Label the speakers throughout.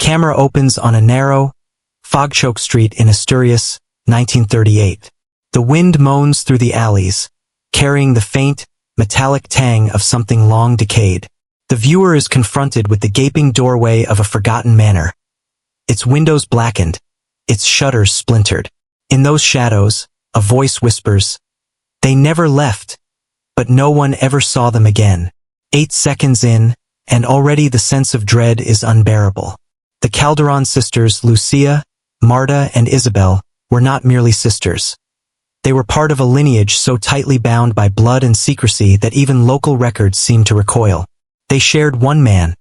Speaker 1: camera opens on a narrow, fog-choked street in Asturias, 1938. The wind moans through the alleys, carrying the faint, metallic tang of something long decayed. The viewer is confronted with the gaping doorway of a forgotten manor. Its windows blackened, its shutters splintered. In those shadows, a voice whispers, "They never left, but no one ever saw them again." 8 seconds in, and already the sense of dread is unbearable. The Calderón sisters, Lucia, Marta, and Isabel, were not merely sisters. They were part of a lineage so tightly bound by blood and secrecy that even local records seemed to recoil. They shared one man,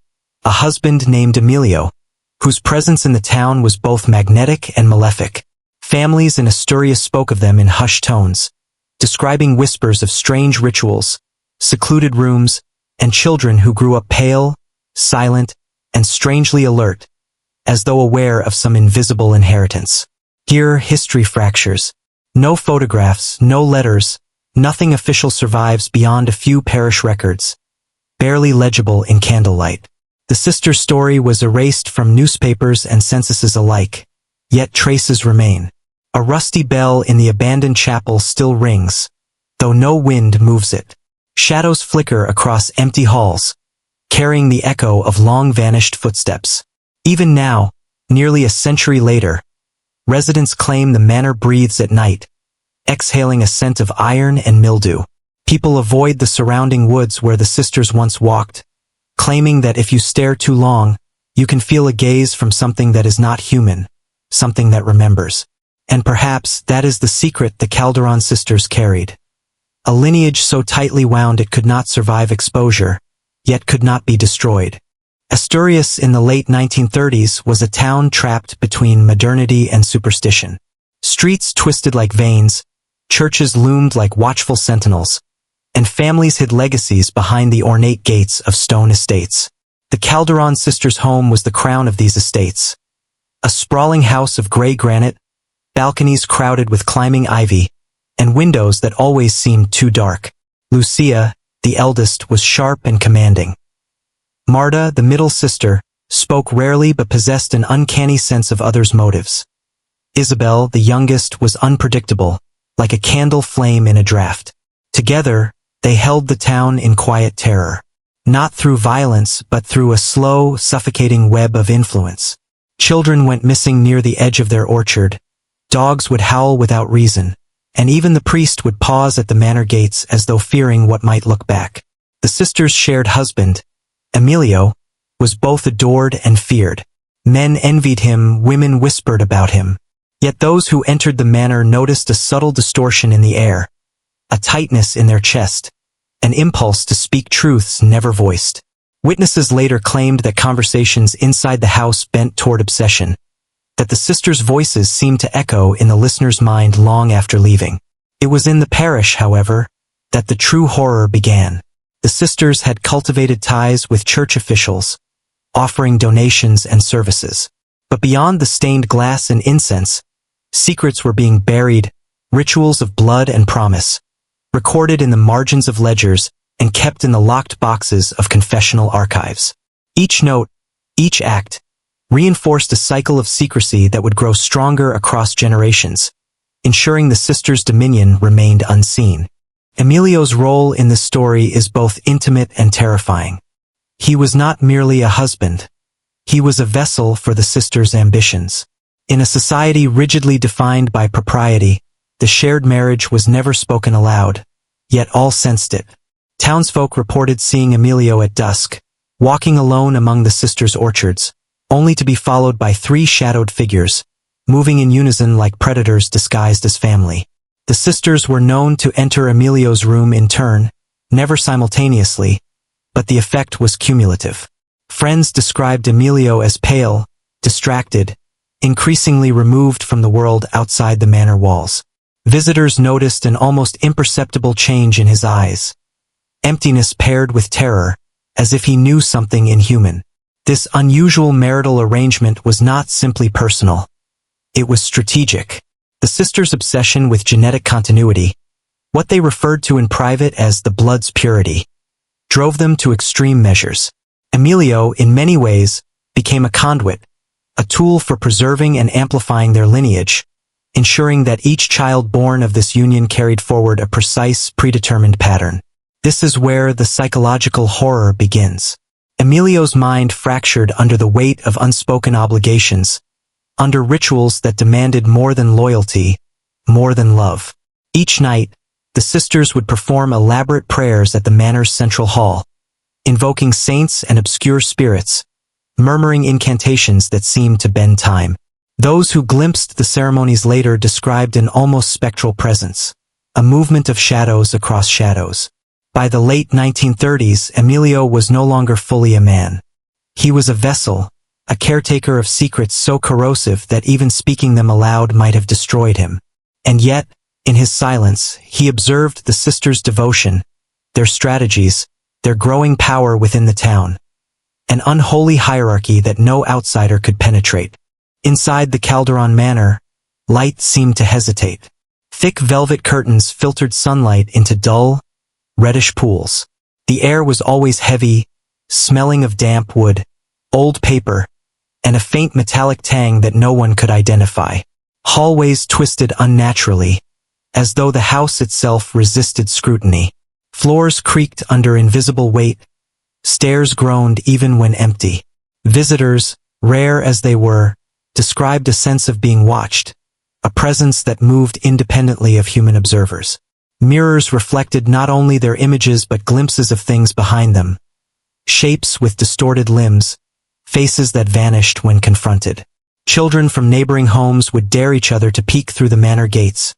Speaker 1: a husband named Emilio, whose presence in the town was both magnetic and malefic. Families in Asturias spoke of them in hushed tones, describing whispers of strange rituals, secluded rooms, and children who grew up pale, silent, and strangely alert, as though aware of some invisible inheritance. Here, history fractures. No photographs, no letters, nothing official survives beyond a few parish records, barely legible in candlelight. The sisters' story was erased from newspapers and censuses alike, yet traces remain. A rusty bell in the abandoned chapel still rings, though no wind moves it. Shadows flicker across empty halls, carrying the echo of long-vanished footsteps. Even now, nearly a century later, residents claim the manor breathes at night, exhaling a scent of iron and mildew. People avoid the surrounding woods where the sisters once walked, claiming that if you stare too long, you can feel a gaze from something that is not human, something that remembers. And perhaps that is the secret the Calderón sisters carried. A lineage so tightly wound it could not survive exposure, yet could not be destroyed. Asturias in the late 1930s was a town trapped between modernity and superstition. Streets twisted like veins, churches loomed like watchful sentinels, and families hid legacies behind the ornate gates of stone estates. The Calderón sisters' home was the crown of these estates. A sprawling house of gray granite, balconies crowded with climbing ivy, and windows that always seemed too dark. Lucia, the eldest, was sharp and commanding. Marta, the middle sister, spoke rarely but possessed an uncanny sense of others' motives. Isabel, the youngest, was unpredictable, like a candle flame in a draught. Together, they held the town in quiet terror. Not through violence, but through a slow, suffocating web of influence. Children went missing near the edge of their orchard, dogs would howl without reason, and even the priest would pause at the manor gates as though fearing what might look back. The sisters' shared husband, Emilio, was both adored and feared. Men envied him, women whispered about him. Yet those who entered the manor noticed a subtle distortion in the air, a tightness in their chest, an impulse to speak truths never voiced. Witnesses later claimed that conversations inside the house bent toward obsession, that the sisters' voices seemed to echo in the listener's mind long after leaving. It was in the parish, however, that the true horror began. The sisters had cultivated ties with church officials, offering donations and services. But beyond the stained glass and incense, secrets were being buried, rituals of blood and promise, recorded in the margins of ledgers and kept in the locked boxes of confessional archives. Each note, each act, reinforced a cycle of secrecy that would grow stronger across generations, ensuring the sisters' dominion remained unseen. Emilio's role in this story is both intimate and terrifying. He was not merely a husband. He was a vessel for the sisters' ambitions. In a society rigidly defined by propriety, the shared marriage was never spoken aloud, yet all sensed it. Townsfolk reported seeing Emilio at dusk, walking alone among the sisters' orchards, only to be followed by 3 shadowed figures, moving in unison like predators disguised as family. The sisters were known to enter Emilio's room in turn, never simultaneously, but the effect was cumulative. Friends described Emilio as pale, distracted, increasingly removed from the world outside the manor walls. Visitors noticed an almost imperceptible change in his eyes. Emptiness paired with terror, as if he knew something inhuman. This unusual marital arrangement was not simply personal. It was strategic. The sisters' obsession with genetic continuity, what they referred to in private as the blood's purity, drove them to extreme measures. Emilio, in many ways, became a conduit, a tool for preserving and amplifying their lineage, ensuring that each child born of this union carried forward a precise, predetermined pattern. This is where the psychological horror begins. Emilio's mind fractured under the weight of unspoken obligations, under rituals that demanded more than loyalty, more than love. Each night, the sisters would perform elaborate prayers at the manor's central hall, invoking saints and obscure spirits, murmuring incantations that seemed to bend time. Those who glimpsed the ceremonies later described an almost spectral presence, a movement of shadows across shadows. By the late 1930s, Emilio was no longer fully a man. He was a vessel, a caretaker of secrets so corrosive that even speaking them aloud might have destroyed him. And yet, in his silence, he observed the sisters' devotion, their strategies, their growing power within the town, an unholy hierarchy that no outsider could penetrate. Inside the Calderón manor, light seemed to hesitate. Thick velvet curtains filtered sunlight into dull, reddish pools. The air was always heavy, smelling of damp wood, old paper, and a faint metallic tang that no one could identify. Hallways twisted unnaturally, as though the house itself resisted scrutiny. Floors creaked under invisible weight, stairs groaned even when empty. Visitors, rare as they were, described a sense of being watched, a presence that moved independently of human observers. Mirrors reflected not only their images but glimpses of things behind them, shapes with distorted limbs, faces that vanished when confronted. Children from neighboring homes would dare each other to peek through the manor gates,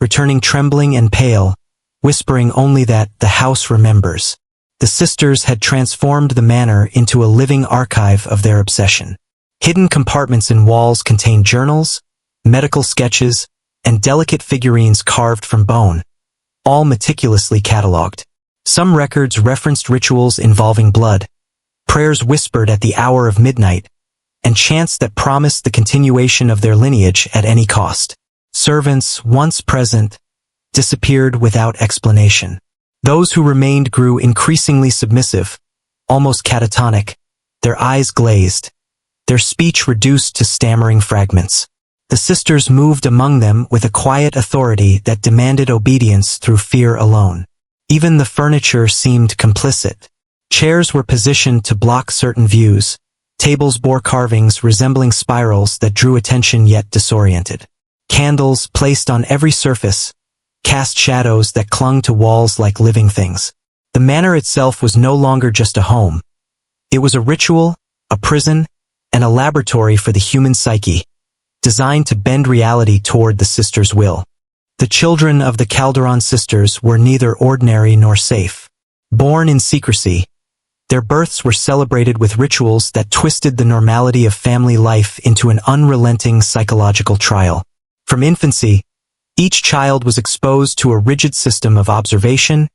Speaker 1: returning trembling and pale, whispering only that the house remembers. The sisters had transformed the manor into a living archive of their obsession. Hidden compartments in walls contained journals, medical sketches, and delicate figurines carved from bone, all meticulously catalogued. Some records referenced rituals involving blood, prayers whispered at the hour of midnight, and chants that promised the continuation of their lineage at any cost. Servants, once present, disappeared without explanation. Those who remained grew increasingly submissive, almost catatonic, their eyes glazed, their speech reduced to stammering fragments. The sisters moved among them with a quiet authority that demanded obedience through fear alone. Even the furniture seemed complicit. Chairs were positioned to block certain views. Tables bore carvings resembling spirals that drew attention yet disoriented. Candles, placed on every surface, cast shadows that clung to walls like living things. The manor itself was no longer just a home. It was a ritual, a prison, and a laboratory for the human psyche, designed to bend reality toward the sisters' will. The children of the Calderón sisters were neither ordinary nor safe. Born in secrecy, their births were celebrated with rituals that twisted the normality of family life into an unrelenting psychological trial. From infancy, each child was exposed to a rigid system of observation,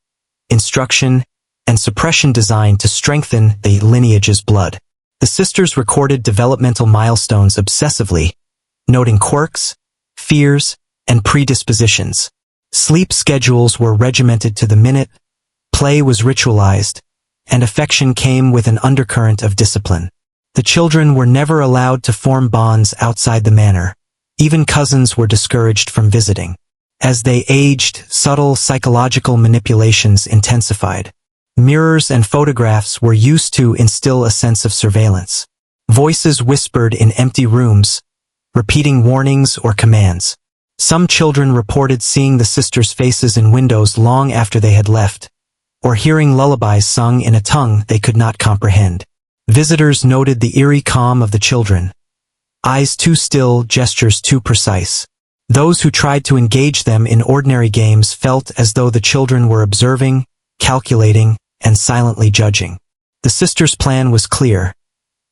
Speaker 1: instruction, and suppression designed to strengthen the lineage's blood. The sisters recorded developmental milestones obsessively, noting quirks, fears, and predispositions. Sleep schedules were regimented to the minute, play was ritualized, and affection came with an undercurrent of discipline. The children were never allowed to form bonds outside the manor. Even cousins were discouraged from visiting. As they aged, subtle psychological manipulations intensified. Mirrors and photographs were used to instill a sense of surveillance. Voices whispered in empty rooms, repeating warnings or commands. Some children reported seeing the sisters' faces in windows long after they had left, or hearing lullabies sung in a tongue they could not comprehend. Visitors noted the eerie calm of the children. Eyes too still, gestures too precise. Those who tried to engage them in ordinary games felt as though the children were observing, calculating, and silently judging. The sisters' plan was clear.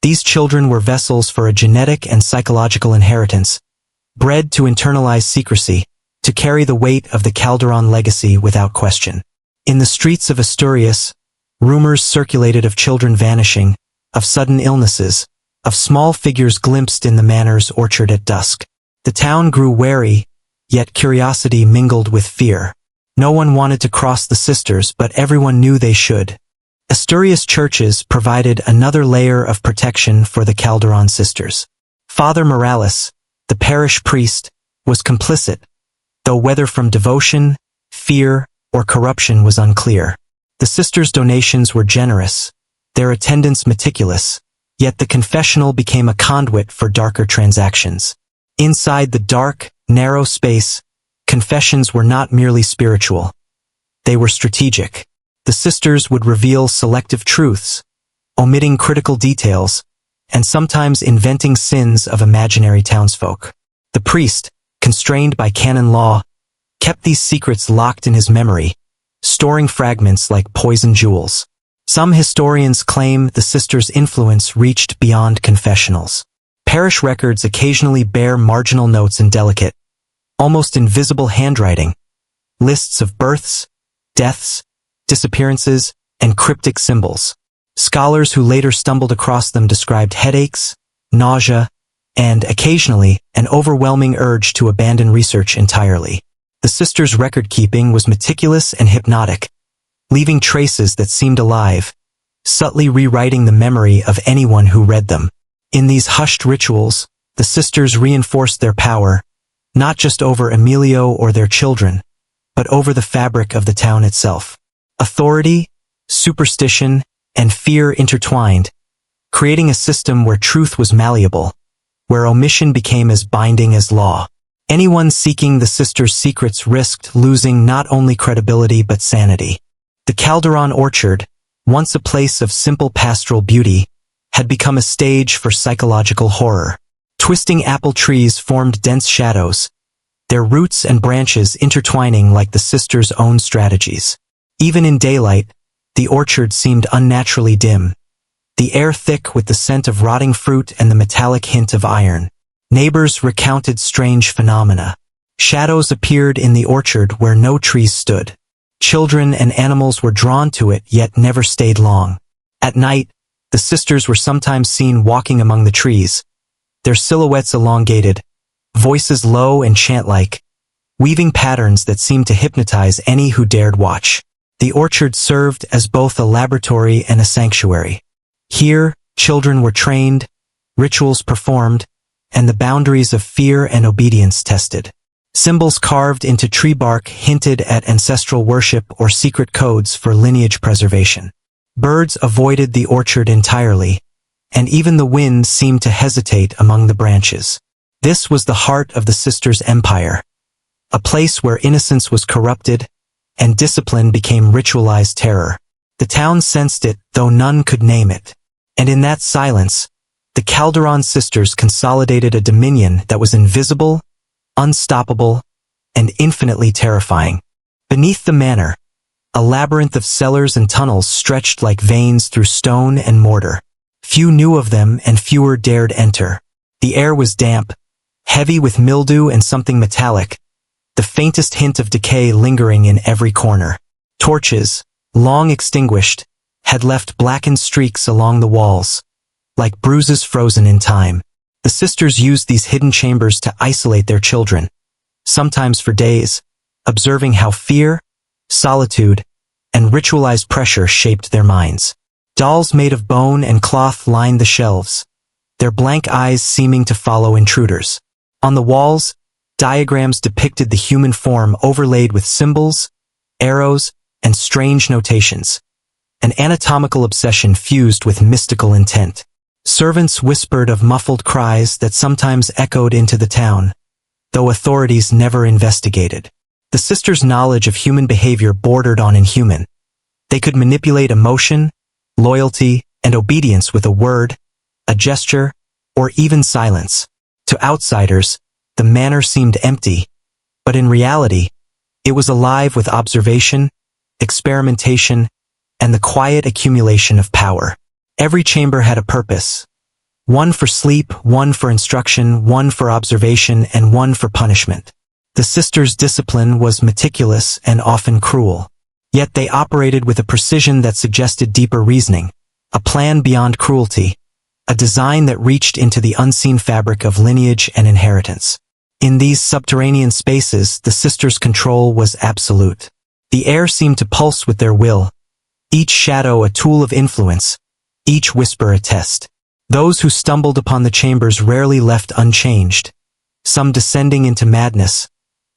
Speaker 1: These children were vessels for a genetic and psychological inheritance, bred to internalize secrecy, to carry the weight of the Calderón legacy without question. In the streets of Asturias, rumors circulated of children vanishing, of sudden illnesses, of small figures glimpsed in the manor's orchard at dusk. The town grew wary, yet curiosity mingled with fear. No one wanted to cross the sisters, but everyone knew they should. Asturias churches provided another layer of protection for the Calderón sisters. Father Morales, the parish priest, was complicit, though whether from devotion, fear, or corruption was unclear. The sisters' donations were generous, their attendance meticulous, yet the confessional became a conduit for darker transactions. Inside the dark, narrow space, confessions were not merely spiritual. They were strategic. The sisters would reveal selective truths, omitting critical details, and sometimes inventing sins of imaginary townsfolk. The priest, constrained by canon law, kept these secrets locked in his memory, storing fragments like poison jewels. Some historians claim the sisters' influence reached beyond confessionals. Parish records occasionally bear marginal notes in delicate, almost invisible handwriting, lists of births, deaths, disappearances, and cryptic symbols. Scholars who later stumbled across them described headaches, nausea, and, occasionally, an overwhelming urge to abandon research entirely. The sisters' record-keeping was meticulous and hypnotic, leaving traces that seemed alive, subtly rewriting the memory of anyone who read them. In these hushed rituals, the sisters reinforced their power, not just over Emilio or their children, but over the fabric of the town itself. Authority, superstition, and fear intertwined, creating a system where truth was malleable, where omission became as binding as law. Anyone seeking the sisters' secrets risked losing not only credibility but sanity. The Calderón orchard, once a place of simple pastoral beauty, had become a stage for psychological horror. Twisting apple trees formed dense shadows, their roots and branches intertwining like the sisters' own strategies. Even in daylight, the orchard seemed unnaturally dim, the air thick with the scent of rotting fruit and the metallic hint of iron. Neighbors recounted strange phenomena. Shadows appeared in the orchard where no trees stood. Children and animals were drawn to it yet never stayed long. At night, the sisters were sometimes seen walking among the trees, their silhouettes elongated, voices low and chant-like, weaving patterns that seemed to hypnotize any who dared watch. The orchard served as both a laboratory and a sanctuary. Here, children were trained, rituals performed, and the boundaries of fear and obedience tested. Symbols carved into tree bark hinted at ancestral worship or secret codes for lineage preservation. Birds avoided the orchard entirely, and even the wind seemed to hesitate among the branches. This was the heart of the sisters' empire, a place where innocence was corrupted, and discipline became ritualized terror. The town sensed it, though none could name it. And in that silence, the Calderón sisters consolidated a dominion that was invisible, unstoppable, and infinitely terrifying. Beneath the manor, a labyrinth of cellars and tunnels stretched like veins through stone and mortar. Few knew of them and fewer dared enter. The air was damp, heavy with mildew and something metallic, the faintest hint of decay lingering in every corner. Torches, long extinguished, had left blackened streaks along the walls, like bruises frozen in time. The sisters used these hidden chambers to isolate their children, sometimes for days, observing how fear, solitude, and ritualized pressure shaped their minds. Dolls made of bone and cloth lined the shelves, their blank eyes seeming to follow intruders. On the walls, diagrams depicted the human form overlaid with symbols, arrows, and strange notations, an anatomical obsession fused with mystical intent. Servants whispered of muffled cries that sometimes echoed into the town, though authorities never investigated. The sisters' knowledge of human behavior bordered on inhuman. They could manipulate emotion, loyalty, and obedience with a word, a gesture, or even silence. To outsiders, the manor seemed empty, but in reality, it was alive with observation, experimentation, and the quiet accumulation of power. Every chamber had a purpose. One for sleep, one for instruction, one for observation, and one for punishment. The sisters' discipline was meticulous and often cruel. Yet they operated with a precision that suggested deeper reasoning, a plan beyond cruelty, a design that reached into the unseen fabric of lineage and inheritance. In these subterranean spaces, the sisters' control was absolute. The air seemed to pulse with their will, each shadow a tool of influence, each whisper a test. Those who stumbled upon the chambers rarely left unchanged, some descending into madness,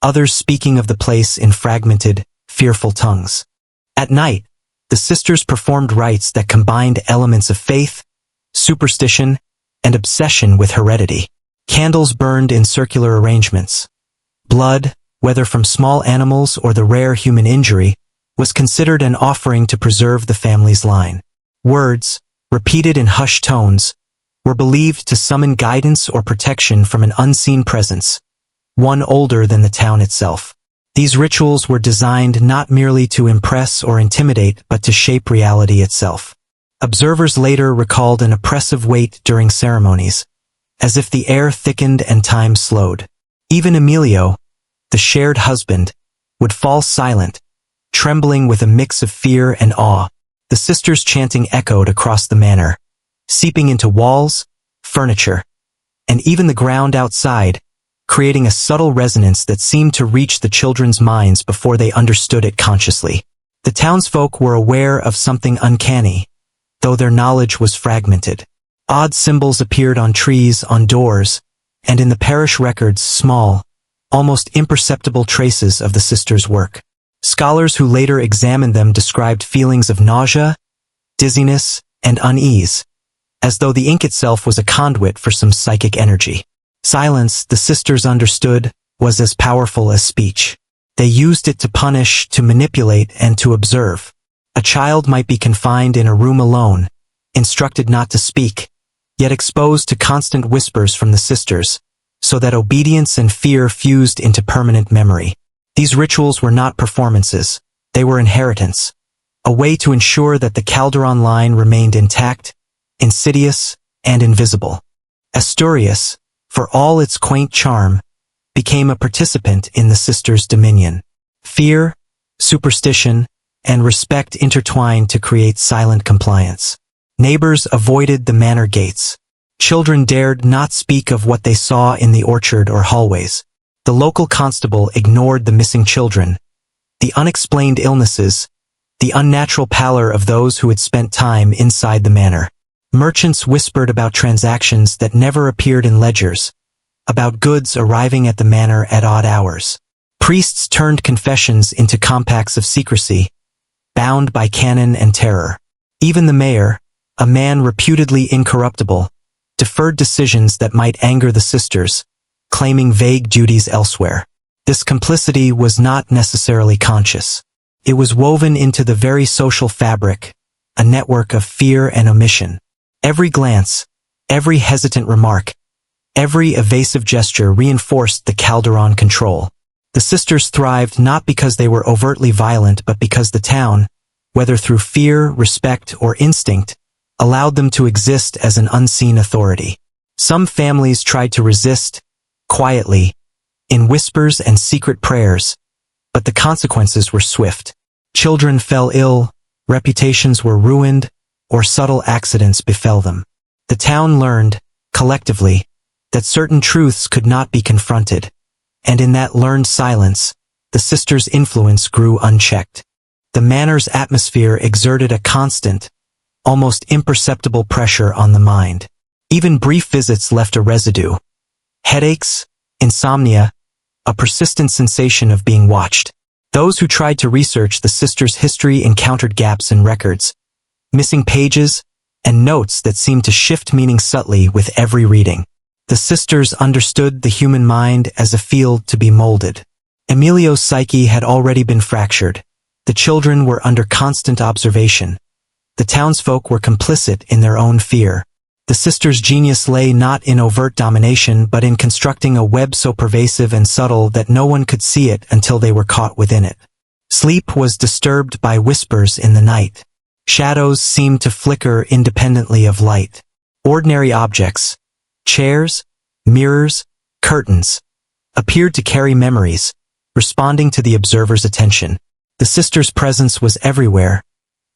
Speaker 1: others speaking of the place in fragmented, fearful tongues. At night, the sisters performed rites that combined elements of faith, superstition, and obsession with heredity. Candles burned in circular arrangements. Blood, whether from small animals or the rare human injury, was considered an offering to preserve the family's line. Words, repeated in hushed tones, were believed to summon guidance or protection from an unseen presence, one older than the town itself. These rituals were designed not merely to impress or intimidate but to shape reality itself. Observers later recalled an oppressive weight during ceremonies, as if the air thickened and time slowed. Even Emilio, the shared husband, would fall silent, trembling with a mix of fear and awe. The sisters' chanting echoed across the manor, seeping into walls, furniture, and even the ground outside, creating a subtle resonance that seemed to reach the children's minds before they understood it consciously. The townsfolk were aware of something uncanny, though their knowledge was fragmented. Odd symbols appeared on trees, on doors, and in the parish records small, almost imperceptible traces of the sisters' work. Scholars who later examined them described feelings of nausea, dizziness, and unease, as though the ink itself was a conduit for some psychic energy. Silence, the sisters understood, was as powerful as speech. They used it to punish, to manipulate, and to observe. A child might be confined in a room alone, instructed not to speak, yet exposed to constant whispers from the sisters, so that obedience and fear fused into permanent memory. These rituals were not performances, they were inheritance, a way to ensure that the Calderón line remained intact, insidious, and invisible. Asturias, for all its quaint charm, became a participant in the sisters' dominion. Fear, superstition, and respect intertwined to create silent compliance. Neighbors avoided the manor gates. Children dared not speak of what they saw in the orchard or hallways. The local constable ignored the missing children, the unexplained illnesses, the unnatural pallor of those who had spent time inside the manor. Merchants whispered about transactions that never appeared in ledgers, about goods arriving at the manor at odd hours. Priests turned confessions into compacts of secrecy, bound by canon and terror. Even the mayor, a man reputedly incorruptible, deferred decisions that might anger the sisters, claiming vague duties elsewhere. This complicity was not necessarily conscious. It was woven into the very social fabric, a network of fear and omission. Every glance, every hesitant remark, every evasive gesture reinforced the Calderón control. The sisters thrived not because they were overtly violent but because the town, whether through fear, respect, or instinct, allowed them to exist as an unseen authority. Some families tried to resist, quietly, in whispers and secret prayers, but the consequences were swift. Children fell ill, reputations were ruined, or subtle accidents befell them. The town learned, collectively, that certain truths could not be confronted, and in that learned silence, the sisters' influence grew unchecked. The manor's atmosphere exerted a constant, almost imperceptible pressure on the mind. Even brief visits left a residue. Headaches, insomnia, a persistent sensation of being watched. Those who tried to research the sisters' history encountered gaps in records, missing pages, and notes that seemed to shift meaning subtly with every reading. The sisters understood the human mind as a field to be molded. Emilio's psyche had already been fractured. The children were under constant observation. The townsfolk were complicit in their own fear. The sisters' genius lay not in overt domination but in constructing a web so pervasive and subtle that no one could see it until they were caught within it. Sleep was disturbed by whispers in the night. Shadows seemed to flicker independently of light. Ordinary objects, chairs, mirrors, curtains, appeared to carry memories, responding to the observer's attention. The sisters' presence was everywhere,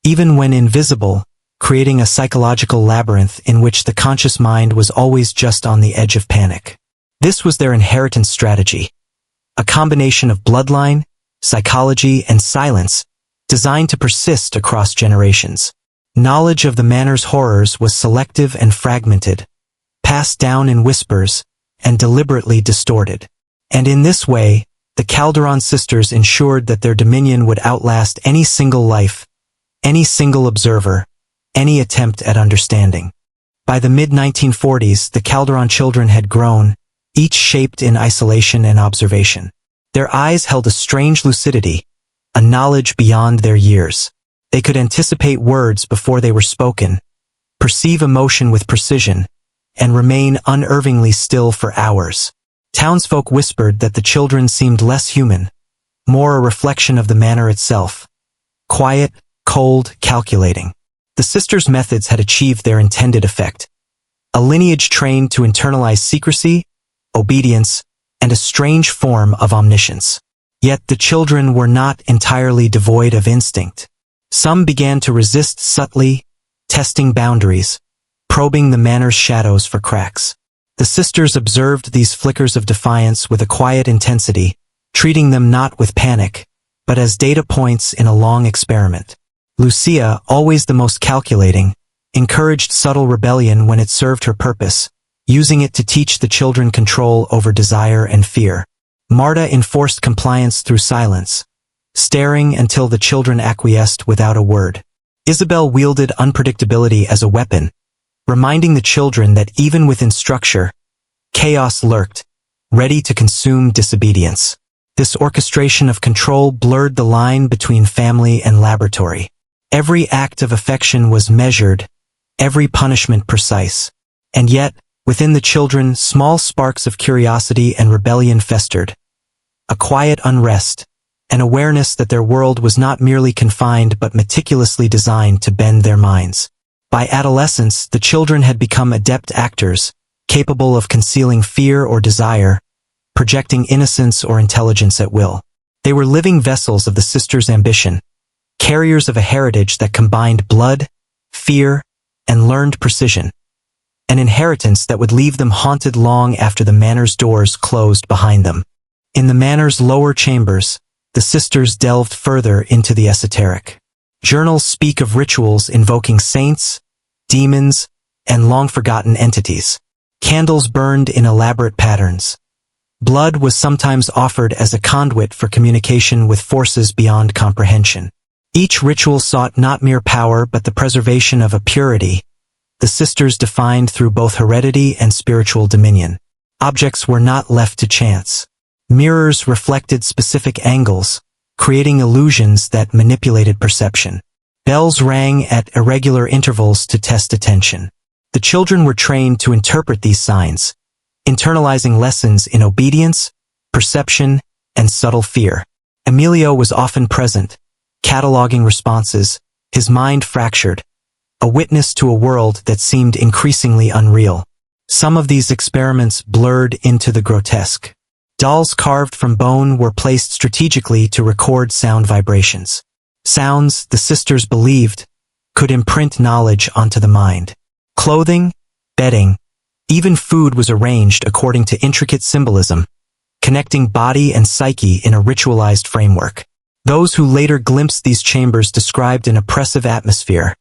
Speaker 1: even when invisible, creating a psychological labyrinth in which the conscious mind was always just on the edge of panic. This was their inheritance strategy, a combination of bloodline, psychology, and silence, designed to persist across generations. Knowledge of the manor's horrors was selective and fragmented, passed down in whispers, and deliberately distorted. And in this way, the Calderón sisters ensured that their dominion would outlast any single life, any single observer, any attempt at understanding. By the mid-1940s, the Calderón children had grown, each shaped in isolation and observation. Their eyes held a strange lucidity, a knowledge beyond their years. They could anticipate words before they were spoken, perceive emotion with precision, and remain unervingly still for hours. Townsfolk whispered that the children seemed less human, more a reflection of the manor itself. Quiet, cold, calculating. The sisters' methods had achieved their intended effect. A lineage trained to internalize secrecy, obedience, and a strange form of omniscience. Yet the children were not entirely devoid of instinct. Some began to resist subtly, testing boundaries, probing the manor's shadows for cracks. The sisters observed these flickers of defiance with a quiet intensity, treating them not with panic, but as data points in a long experiment. Lucia, always the most calculating, encouraged subtle rebellion when it served her purpose, using it to teach the children control over desire and fear. Marta enforced compliance through silence, staring until the children acquiesced without a word. Isabel wielded unpredictability as a weapon, reminding the children that even within structure, chaos lurked, ready to consume disobedience. This orchestration of control blurred the line between family and laboratory. Every act of affection was measured, every punishment precise. And yet, within the children, small sparks of curiosity and rebellion festered. A quiet unrest, an awareness that their world was not merely confined but meticulously designed to bend their minds. By adolescence, the children had become adept actors, capable of concealing fear or desire, projecting innocence or intelligence at will. They were living vessels of the sisters' ambition, carriers of a heritage that combined blood, fear, and learned precision. An inheritance that would leave them haunted long after the manor's doors closed behind them. In the manor's lower chambers, the sisters delved further into the esoteric. Journals speak of rituals invoking saints, demons, and long-forgotten entities. Candles burned in elaborate patterns. Blood was sometimes offered as a conduit for communication with forces beyond comprehension. Each ritual sought not mere power but the preservation of a purity, the sisters defined through both heredity and spiritual dominion. Objects were not left to chance. Mirrors reflected specific angles, creating illusions that manipulated perception. Bells rang at irregular intervals to test attention. The children were trained to interpret these signs, internalizing lessons in obedience, perception, and subtle fear. Emilio was often present, cataloging responses, his mind fractured, a witness to a world that seemed increasingly unreal. Some of these experiments blurred into the grotesque. Dolls carved from bone were placed strategically to record sound vibrations. Sounds, the sisters believed, could imprint knowledge onto the mind. Clothing, bedding, even food was arranged according to intricate symbolism, connecting body and psyche in a ritualized framework. Those who later glimpsed these chambers described an oppressive atmosphere,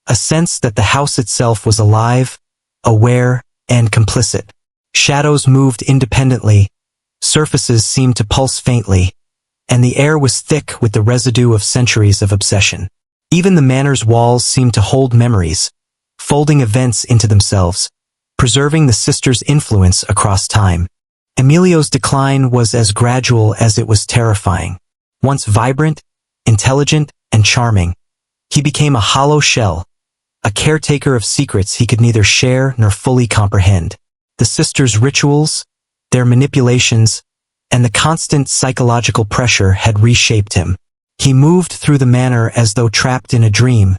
Speaker 1: a sense that the house itself was alive, aware, and complicit. Shadows moved independently, surfaces seemed to pulse faintly, and the air was thick with the residue of centuries of obsession. Even the manor's walls seemed to hold memories, folding events into themselves, preserving the sisters' influence across time. Emilio's decline was as gradual as it was terrifying. Once vibrant, intelligent, and charming, he became a hollow shell, a caretaker of secrets he could neither share nor fully comprehend. The sisters' rituals, their manipulations, and the constant psychological pressure had reshaped him. He moved through the manor as though trapped in a dream,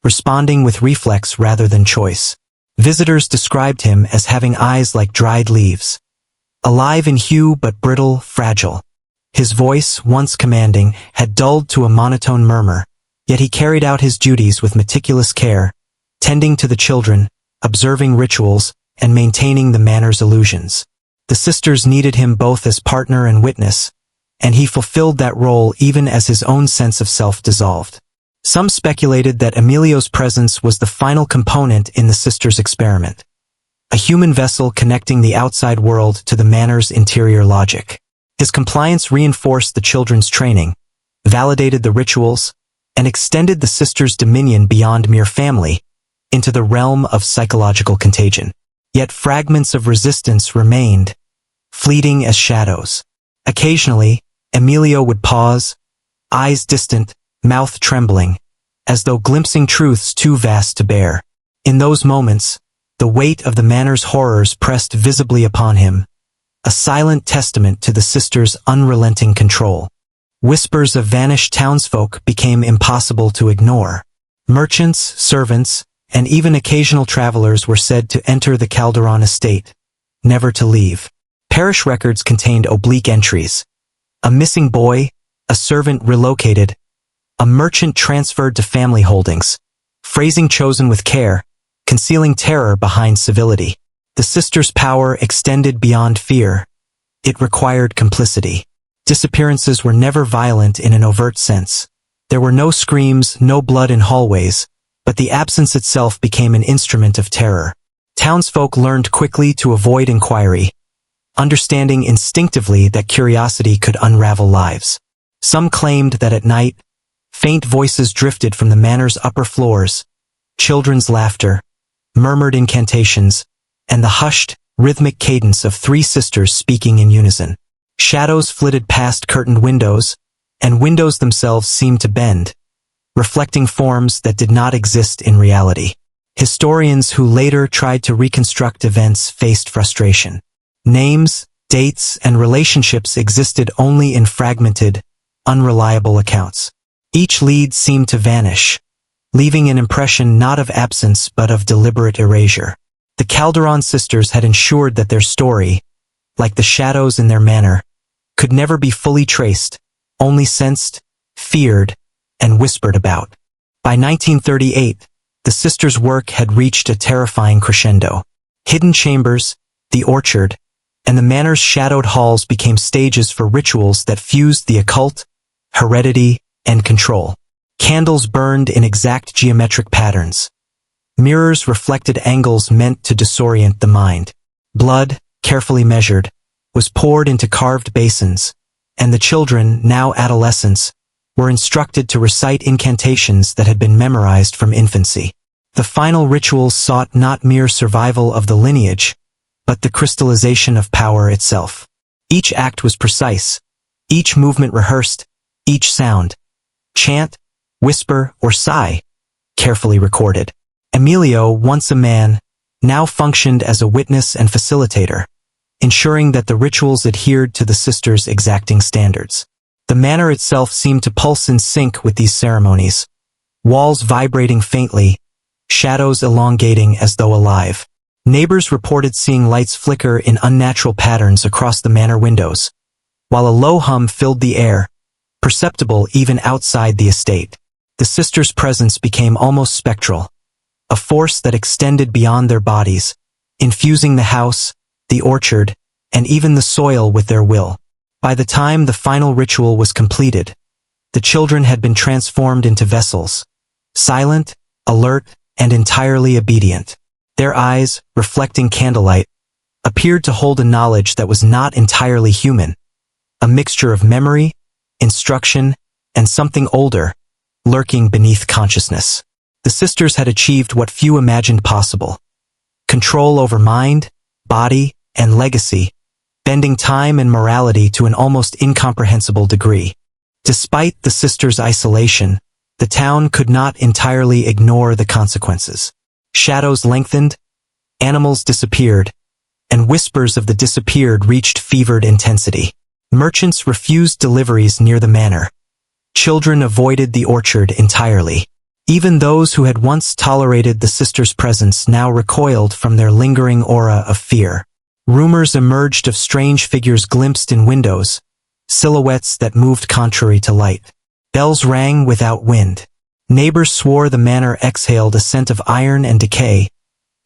Speaker 1: responding with reflex rather than choice. Visitors described him as having eyes like dried leaves, alive in hue but brittle, fragile. His voice, once commanding, had dulled to a monotone murmur, yet he carried out his duties with meticulous care, tending to the children, observing rituals, and maintaining the manor's illusions. The sisters needed him both as partner and witness, and he fulfilled that role even as his own sense of self dissolved. Some speculated that Emilio's presence was the final component in the sisters' experiment, a human vessel connecting the outside world to the manor's interior logic. His compliance reinforced the children's training, validated the rituals, and extended the sisters' dominion beyond mere family into the realm of psychological contagion. Yet fragments of resistance remained, fleeting as shadows. Occasionally, Emilio would pause, eyes distant, mouth trembling, as though glimpsing truths too vast to bear. In those moments, the weight of the manor's horrors pressed visibly upon him, a silent testament to the sisters' unrelenting control. Whispers of vanished townsfolk became impossible to ignore. Merchants, servants, and even occasional travelers were said to enter the Calderón estate, never to leave. Parish records contained oblique entries. A missing boy, a servant relocated, a merchant transferred to family holdings, phrasing chosen with care, concealing terror behind civility. The sisters' power extended beyond fear. It required complicity. Disappearances were never violent in an overt sense. There were no screams, no blood in hallways, but the absence itself became an instrument of terror. Townsfolk learned quickly to avoid inquiry, understanding instinctively that curiosity could unravel lives. Some claimed that at night, faint voices drifted from the manor's upper floors, children's laughter, murmured incantations, and the hushed, rhythmic cadence of three sisters speaking in unison. Shadows flitted past curtained windows, and windows themselves seemed to bend, reflecting forms that did not exist in reality. Historians who later tried to reconstruct events faced frustration. Names, dates, and relationships existed only in fragmented, unreliable accounts. Each lead seemed to vanish, leaving an impression not of absence but of deliberate erasure. The Calderón sisters had ensured that their story, like the shadows in their manor, could never be fully traced, only sensed, feared, and whispered about. By 1938, the sisters' work had reached a terrifying crescendo. Hidden chambers, the orchard, and the manor's shadowed halls became stages for rituals that fused the occult, heredity, and control. Candles burned in exact geometric patterns. Mirrors reflected angles meant to disorient the mind. Blood, carefully measured, was poured into carved basins, and the children, now adolescents, were instructed to recite incantations that had been memorized from infancy. The final rituals sought not mere survival of the lineage, but the crystallization of power itself. Each act was precise, each movement rehearsed, each sound, chant, whisper, or sigh, carefully recorded. Emilio, once a man, now functioned as a witness and facilitator, ensuring that the rituals adhered to the sisters' exacting standards. The manor itself seemed to pulse in sync with these ceremonies, walls vibrating faintly, shadows elongating as though alive. Neighbors reported seeing lights flicker in unnatural patterns across the manor windows, while a low hum filled the air, perceptible even outside the estate. The sisters' presence became almost spectral, a force that extended beyond their bodies, infusing the house, the orchard, and even the soil with their will. By the time the final ritual was completed, the children had been transformed into vessels, silent, alert, and entirely obedient. Their eyes, reflecting candlelight, appeared to hold a knowledge that was not entirely human, a mixture of memory, instruction, and something older, lurking beneath consciousness. The sisters had achieved what few imagined possible: control over mind, body, and legacy, bending time and morality to an almost incomprehensible degree. Despite the sisters' isolation, the town could not entirely ignore the consequences. Shadows lengthened, animals disappeared, and whispers of the disappeared reached fevered intensity. Merchants refused deliveries near the manor. Children avoided the orchard entirely. Even those who had once tolerated the sisters' presence now recoiled from their lingering aura of fear. Rumors emerged of strange figures glimpsed in windows, silhouettes that moved contrary to light. Bells rang without wind. Neighbors swore the manor exhaled a scent of iron and decay,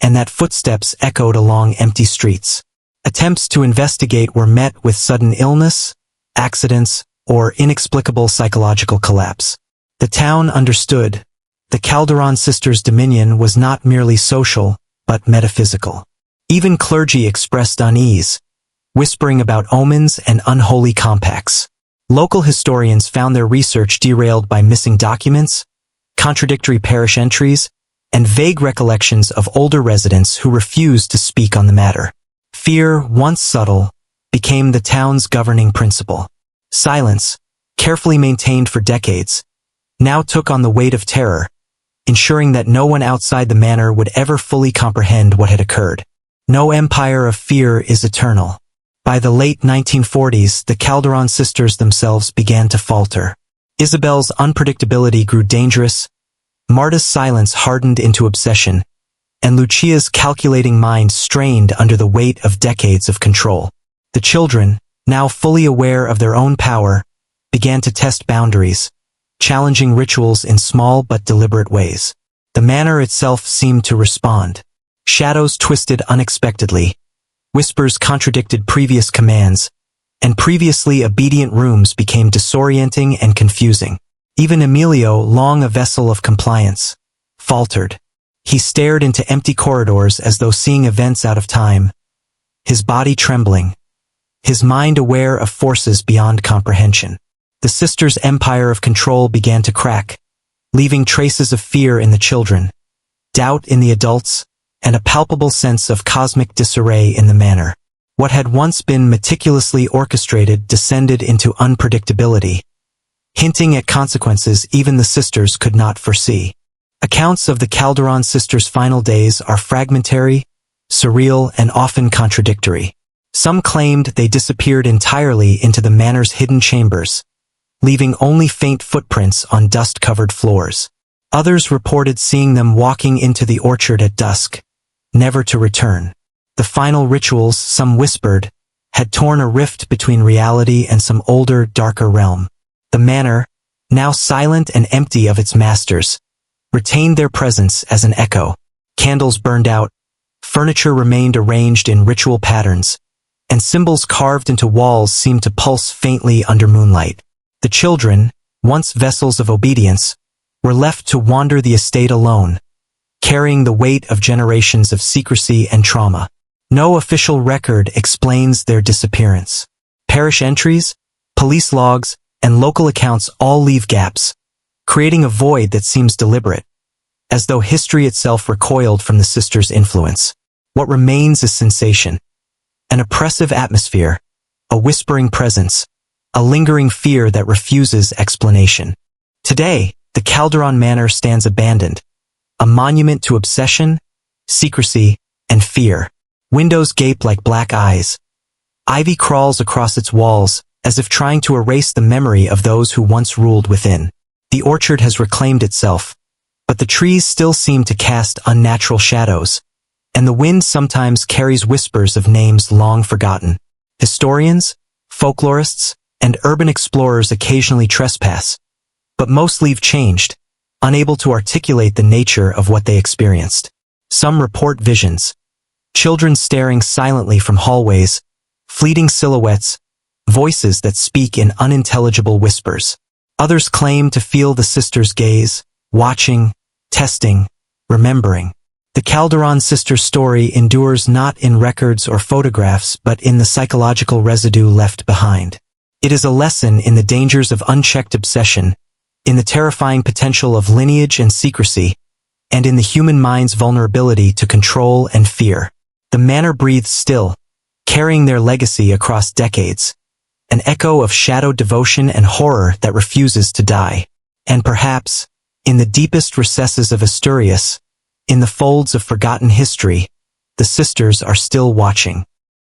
Speaker 1: and that footsteps echoed along empty streets. Attempts to investigate were met with sudden illness, accidents, or inexplicable psychological collapse. The town understood. The Calderón Sisters' dominion was not merely social, but metaphysical. Even clergy expressed unease, whispering about omens and unholy compacts. Local historians found their research derailed by missing documents, contradictory parish entries, and vague recollections of older residents who refused to speak on the matter. Fear, once subtle, became the town's governing principle. Silence, carefully maintained for decades, now took on the weight of terror, ensuring that no one outside the manor would ever fully comprehend what had occurred. No empire of fear is eternal. By the late 1940s, the Calderón sisters themselves began to falter. Isabel's unpredictability grew dangerous, Marta's silence hardened into obsession, and Lucia's calculating mind strained under the weight of decades of control. The children, now fully aware of their own power, began to test boundaries, challenging rituals in small but deliberate ways. The manor itself seemed to respond. Shadows twisted unexpectedly, whispers contradicted previous commands, and previously obedient rooms became disorienting and confusing. Even Emilio, long a vessel of compliance, faltered. He stared into empty corridors as though seeing events out of time, his body trembling, his mind aware of forces beyond comprehension. The sisters' empire of control began to crack, leaving traces of fear in the children, doubt in the adults, and a palpable sense of cosmic disarray in the manor. What had once been meticulously orchestrated descended into unpredictability, hinting at consequences even the sisters could not foresee. Accounts of the Calderón sisters' final days are fragmentary, surreal, and often contradictory. Some claimed they disappeared entirely into the manor's hidden chambers, leaving only faint footprints on dust-covered floors. Others reported seeing them walking into the orchard at dusk, never to return. The final rituals, some whispered, had torn a rift between reality and some older, darker realm. The manor, now silent and empty of its masters, retained their presence as an echo. Candles burned out, furniture remained arranged in ritual patterns, and symbols carved into walls seemed to pulse faintly under moonlight. The children, once vessels of obedience, were left to wander the estate alone, carrying the weight of generations of secrecy and trauma. No official record explains their disappearance. Parish entries, police logs, and local accounts all leave gaps, creating a void that seems deliberate, as though history itself recoiled from the sisters' influence. What remains is sensation, an oppressive atmosphere, a whispering presence, a lingering fear that refuses explanation. Today, the Calderón Manor stands abandoned, a monument to obsession, secrecy, and fear. Windows gape like black eyes. Ivy crawls across its walls, as if trying to erase the memory of those who once ruled within. The orchard has reclaimed itself, but the trees still seem to cast unnatural shadows, and the wind sometimes carries whispers of names long forgotten. Historians, folklorists, and urban explorers occasionally trespass, but most leave changed, unable to articulate the nature of what they experienced. Some report visions, children staring silently from hallways, fleeting silhouettes, voices that speak in unintelligible whispers. Others claim to feel the sisters' gaze, watching, testing, remembering. The Calderón sisters' story endures not in records or photographs but in the psychological residue left behind. It is a lesson in the dangers of unchecked obsession, in the terrifying potential of lineage and secrecy, and in the human mind's vulnerability to control and fear. The manor breathes still, carrying their legacy across decades, an echo of shadowed devotion and horror that refuses to die. And perhaps, in the deepest recesses of Asturias, in the folds of forgotten history, the sisters are still watching.